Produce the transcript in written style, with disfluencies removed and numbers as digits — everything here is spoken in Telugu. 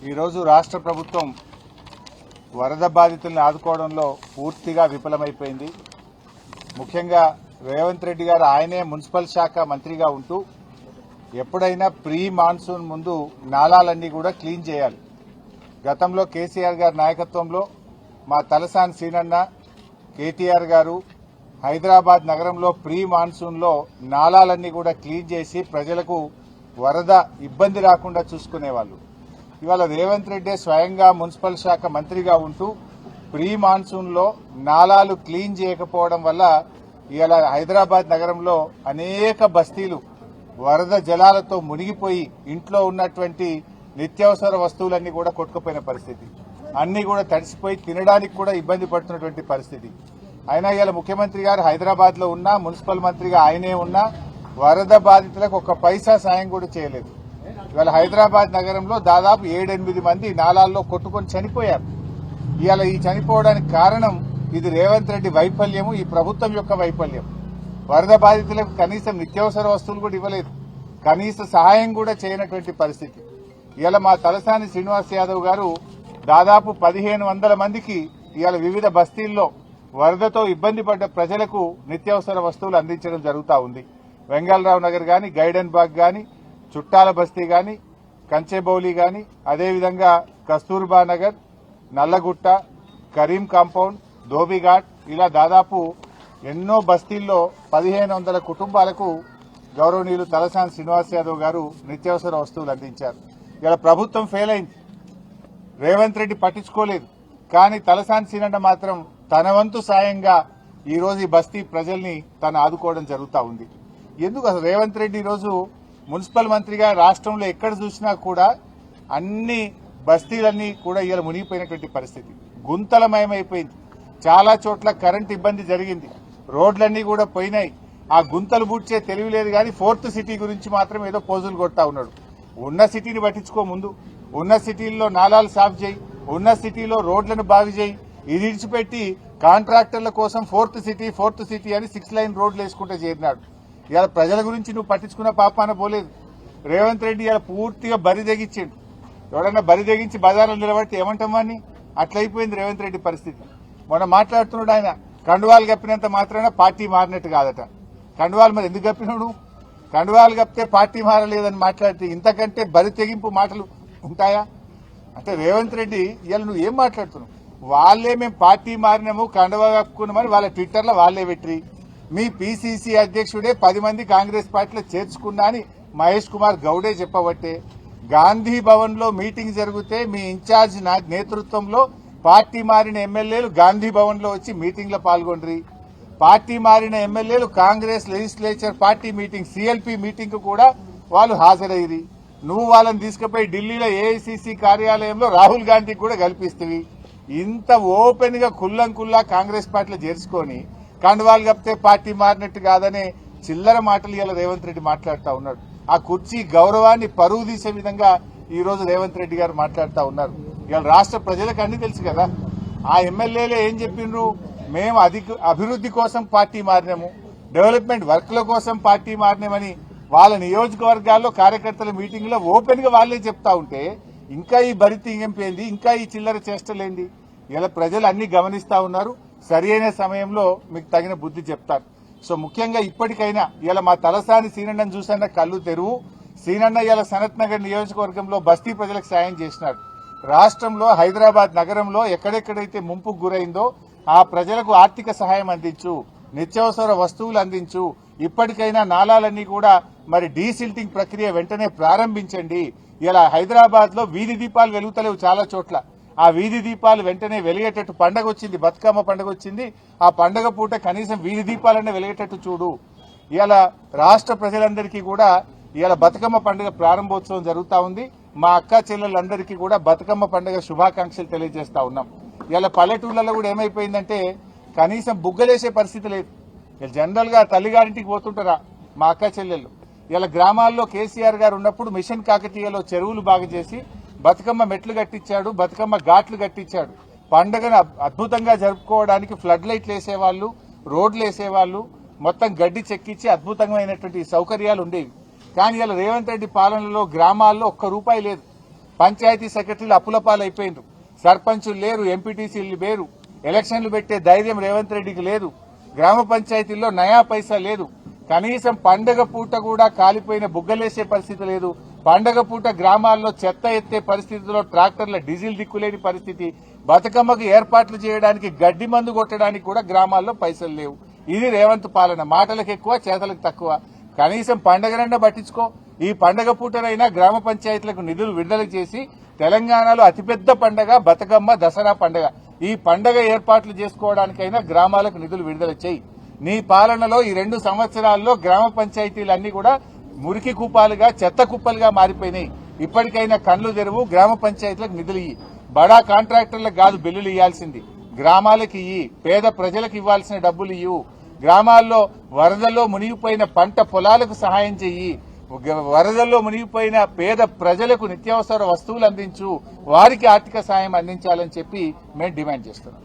ఈరోజు రాష్ట్ర ప్రభుత్వం వరద బాధితులను ఆదుకోవడంలో పూర్తిగా విఫలమైపోయింది. ముఖ్యంగా రేవంత్ రెడ్డి గారు ఆయనే మున్సిపల్ శాఖ మంత్రిగా ఉంటూ ఎప్పుడైనా ప్రీ మాన్సూన్ ముందు నాలాలన్నీ కూడా క్లీన్ చేయాలి. గతంలో కేసీఆర్ గారి నాయకత్వంలో మా తలసాని సీనన్న, కేటీఆర్ గారు హైదరాబాద్ నగరంలో ప్రీ మాన్సూన్లో నాలాలన్నీ కూడా క్లీన్ చేసి ప్రజలకు వరద ఇబ్బంది రాకుండా చూసుకునేవాళ్లు. ఇవాళ రేవంత్ రెడ్డి స్వయంగా మున్సిపల్ శాఖ మంత్రిగా ఉంటూ ప్రీ మాన్సూన్లో నాలాలు క్లీన్ చేయకపోవడం వల్ల ఇవాళ హైదరాబాద్ నగరంలో అనేక బస్తీలు వరద జలాలతో మునిగిపోయి ఇంట్లో ఉన్నటువంటి నిత్యావసర వస్తువులన్నీ కూడా కొట్టుకుపోయిన పరిస్థితి, అన్ని కూడా తడిసిపోయి తినడానికి కూడా ఇబ్బంది పడుతున్నటువంటి పరిస్థితి. అయినా ఇవాళ ముఖ్యమంత్రి గారు హైదరాబాద్ లో ఉన్నా, మున్సిపల్ మంత్రిగా ఆయనే ఉన్నా వరద బాధితులకు ఒక్క పైసా సాయం కూడా చేయలేదు. ఇవాళ హైదరాబాద్ నగరంలో దాదాపు 7-8 మంది నాలాల్లో కొట్టుకొని చనిపోయారు. ఇవాళ ఈ చనిపోవడానికి కారణం ఇది రేవంత్ రెడ్డి వైఫల్యము, ఈ ప్రభుత్వం యొక్క వైఫల్యం. వరద బాధితులకు కనీసం నిత్యావసర వస్తువులు కూడా ఇవ్వలేదు, కనీస సహాయం కూడా చేయనటువంటి పరిస్థితి. ఇవాళ మా తలసాని శ్రీనివాస్ యాదవ్ గారు దాదాపు 1500 మందికి ఇవాళ వివిధ బస్తీల్లో వరదతో ఇబ్బంది పడ్డ ప్రజలకు నిత్యావసర వస్తువులు అందించడం జరుగుతూ ఉంది. వెంగళరావు నగర్ గాని, గైడెన్ బాగ్ గాని, చుట్టాల బస్తీ గాని, కంచెబౌలి గాని, అదేవిధంగా కస్తూర్బా నగర్, నల్లగుట్ట, కరీం కాంపౌండ్, ధోబిఘాట్, ఇలా దాదాపు ఎన్నో బస్తీల్లో 1500 కుటుంబాలకు గౌరవనీయులు తలసాని శ్రీనివాస్ యాదవ్ గారు నిత్యావసర వస్తువులు అందించారు. ఇలా ప్రభుత్వం ఫెయిల్ అయింది, రేవంత్ రెడ్డి పట్టించుకోలేదు. కానీ తలసాని సీనన్న మాత్రం తన వంతు సాయంగా ఈ రోజు ఈ బస్తీ ప్రజల్ని తను ఆదుకోవడం జరుగుతూ ఉంది. ఎందుకు అసలు రేవంత్ రెడ్డి ఈరోజు మున్సిపల్ మంత్రిగా రాష్ట్రంలో ఎక్కడ చూసినా కూడా అన్ని బస్తీలన్నీ కూడా ఇలా మునిగిపోయినటువంటి పరిస్థితి, గుంతలమయమైపోయింది. చాలా చోట్ల కరెంట్ ఇబ్బంది జరిగింది, రోడ్లన్నీ కూడా పోయినాయి. ఆ గుంతలు బూడ్చే తెలివి లేదు కానీ 4th సిటీ గురించి మాత్రం ఏదో పోజులు కొడతా ఉన్నాడు. ఉన్న సిటీని పట్టించుకో, ముందు ఉన్న సిటీల్లో నాలాలు సాఫ్ చేయి, ఉన్న సిటీలో రోడ్లను బాగు చేయి. ఇది ఇడిచిపెట్టి కాంట్రాక్టర్ల కోసం 4th సిటీ అని 6 లైన్ రోడ్లు వేసుకుంటే చేరినాడు. ఇవాళ ప్రజల గురించి నువ్వు పట్టించుకున్న పాపాన పోలేదు. రేవంత్ రెడ్డి ఇవాళ పూర్తిగా బరి తెగించాడు. ఎవడన్నా బరి తెగించి బజార్లో నిలబడితే ఏమంటాం అని అట్లయిపోయింది రేవంత్ రెడ్డి పరిస్థితి. మొన్న మాట్లాడుతున్నాడు ఆయన, కండువాలు కప్పినంత మాత్రాన పార్టీ మారినట్టు కాదట. కండువాలు మరి ఎందుకు కప్పినాడు? కండువాలు కప్పితే పార్టీ మారలేదని మాట్లాడితే ఇంతకంటే బరి తెగింపు మాటలు ఉంటాయా? అంటే రేవంత్ రెడ్డి ఇవాళ నువ్వు ఏం మాట్లాడుతున్నావు? వాళ్లే మేము పార్టీ మారినాము, కండువా కప్పుకున్నామని వాళ్ళ ట్విట్టర్లో వాళ్లే పెట్టి, మీ పీసీసీ అధ్యక్షుడే 10 మంది కాంగ్రెస్ పార్టీలో చేర్చుకున్నా అని మహేష్ కుమార్ గౌడే చెప్పబట్టే, గాంధీ భవన్ లో మీటింగ్ జరిగితే మీ ఇన్ఛార్జ్ నేతృత్వంలో పార్టీ మారిన ఎమ్మెల్యేలు గాంధీ భవన్ లో వచ్చి మీటింగ్ లో పాల్గొండ్రి. పార్టీ మారిన ఎమ్మెల్యేలు Congress legislature party meeting CLP meeting కు కూడా వాళ్ళు హాజరయ్యి, నువ్వు వాళ్ళని తీసుకుపోయి ఢిల్లీలో ఏఐసీసీ కార్యాలయంలో రాహుల్ గాంధీకి కూడా కల్పిస్తవి. ఇంత ఓపెన్ గా కుల్లంకుల్లా కాంగ్రెస్ పార్టీలో చేర్చుకొని కండువాలు కప్పితే పార్టీ మారినట్టు కాదనే చిల్లర మాటలు ఇలా రేవంత్ రెడ్డి మాట్లాడుతూ ఉన్నాడు. ఆ కుర్చీ గౌరవాన్ని పరువు తీసే విధంగా ఈ రోజు రేవంత్ రెడ్డి గారు మాట్లాడుతూ ఉన్నారు. ఇవాళ రాష్ట్ర ప్రజలకు అన్ని తెలుసు కదా. ఆ ఎమ్మెల్యేలే ఏం చెప్పిండ్రు? మేము అభివృద్ధి కోసం పార్టీ మారినాము, డెవలప్మెంట్ వర్క్ల కోసం పార్టీ మారినామని వాళ్ళ నియోజకవర్గాల్లో కార్యకర్తల మీటింగ్ లో ఓపెన్ గా వాళ్లే చెప్తా ఉంటే ఇంకా ఈ బరితింగంపేంది, ఇంకా ఈ చిల్లర చేష్టలేంది? ఇలా ప్రజలు అన్ని గమనిస్తా ఉన్నారు. సరైన సమయంలో మీకు తగిన బుద్ధి చెప్తారు. సో ముఖ్యంగా ఇప్పటికైనా ఇలా మా తలసాని సీనన్నను చూసన్న కళ్ళు తెరువు. సీనన్న ఇలా సనత్ నగర్ నియోజకవర్గంలో బస్తీ ప్రజలకు సాయం చేసినాడు. రాష్ట్రంలో హైదరాబాద్ నగరంలో ఎక్కడెక్కడైతే ముంపుకు గురైందో ఆ ప్రజలకు ఆర్థిక సహాయం అందించు, నిత్యావసర వస్తువులు అందించు. ఇప్పటికైనా నాలాలన్నీ కూడా మరి డీసిల్టింగ్ ప్రక్రియ వెంటనే ప్రారంభించండి. ఇలా హైదరాబాద్ లో వీధి దీపాలు వెలుగుతలేవు చాలా చోట్ల. ఆ వీధి దీపాలు వెంటనే వెలిగేటట్టు, పండగ వచ్చింది, బతుకమ్మ పండుగ వచ్చింది, ఆ పండగ పూట కనీసం వీధి దీపాలన్నీ వెలిగేటట్టు చూడు. ఇలా రాష్ట్ర ప్రజలందరికీ కూడా ఇలా బతుకమ్మ పండుగ ప్రారంభోత్సవం జరుగుతా ఉంది. మా అక్క చెల్లెలందరికీ కూడా బతుకమ్మ పండుగ శుభాకాంక్షలు తెలియజేస్తా ఉన్నాం. ఇలా పల్లెటూళ్లలో కూడా ఏమైపోయిందంటే కనీసం బుగ్గలేసే పరిస్థితి లేదు. జనరల్ గా తల్లిగారింటికి పోతుంటారా మా అక్క చెల్లెళ్ళు. ఇలా గ్రామాల్లో కేసీఆర్ గారు ఉన్నప్పుడు మిషన్ కాకతీయలో చెరువులు బాగు చేసి బతుకమ్మ మెట్లు కట్టించాడు, బతుకమ్మ ఘాట్లు కట్టించాడు. పండుగను అద్భుతంగా జరుపుకోవడానికి ఫ్లడ్ లైట్లు వేసేవాళ్లు, రోడ్లు వేసేవాళ్లు, మొత్తం గడ్డి చెక్కించి అద్భుతమైనటువంటి సౌకర్యాలు ఉండేవి. కానీ ఇలా రేవంత్ రెడ్డి పాలనలో గ్రామాల్లో ఒక్క రూపాయి లేదు. పంచాయతీ సెక్రటరీలు అప్పుల పాలైపోయినారు, సర్పంచులు లేరు, ఎంపీటీసీలు లేరు, ఎలక్షన్లు పెట్టే ధైర్యం రేవంత్ రెడ్డికి లేదు, గ్రామ పంచాయతీల్లో నయా పైసా లేదు, కనీసం పండగ పూట కూడా కాలిపోయిన బుగ్గలేసే పరిస్థితి లేదు, పండగ పూట గ్రామాల్లో చెత్త ఎత్తే పరిస్థితిలో ట్రాక్టర్ల డీజిల్ దిక్కులేని పరిస్థితి, బతుకమ్మకు ఏర్పాట్లు చేయడానికి గడ్డి మందు కొట్టడానికి కూడా గ్రామాల్లో పైసలు లేవు. ఇది రేవంత్ పాలన. మాటలకు ఎక్కువ, చేతలకు తక్కువ. కనీసం పండగనన్నా పట్టించుకో. ఈ పండగ పూటనైనా గ్రామ పంచాయతీలకు నిధులు విడుదల చేసి తెలంగాణలో అతిపెద్ద పండగ బతుకమ్మ, దసరా పండగ. ఈ పండగ ఏర్పాట్లు చేసుకోవడానికైనా గ్రామాలకు నిధులు విడుదల చేయి. నీ పాలనలో ఈ 2 సంవత్సరాల్లో గ్రామ పంచాయతీలన్నీ కూడా మురికి కూపాలుగా, చెత్త కుప్పలుగా మారిపోయినాయి. ఇప్పటికైనా కళ్లు తెరువు, గ్రామ పంచాయతీలకు నిధులు ఇయ్యి. బడా కాంట్రాక్టర్లకు కాదు బిల్లులు ఇవ్వాల్సింది, గ్రామాలకు ఇయ్యి. పేద ప్రజలకు ఇవ్వాల్సిన డబ్బులు ఇవ్వు. గ్రామాల్లో వరదల్లో మునిగిపోయిన పంట పొలాలకు సహాయం చెయ్యి. వరదల్లో మునిగిపోయిన పేద ప్రజలకు నిత్యావసర వస్తువులు అందించు. వారికి ఆర్థిక సాయం అందించాలని చెప్పి మేము డిమాండ్ చేస్తున్నాం.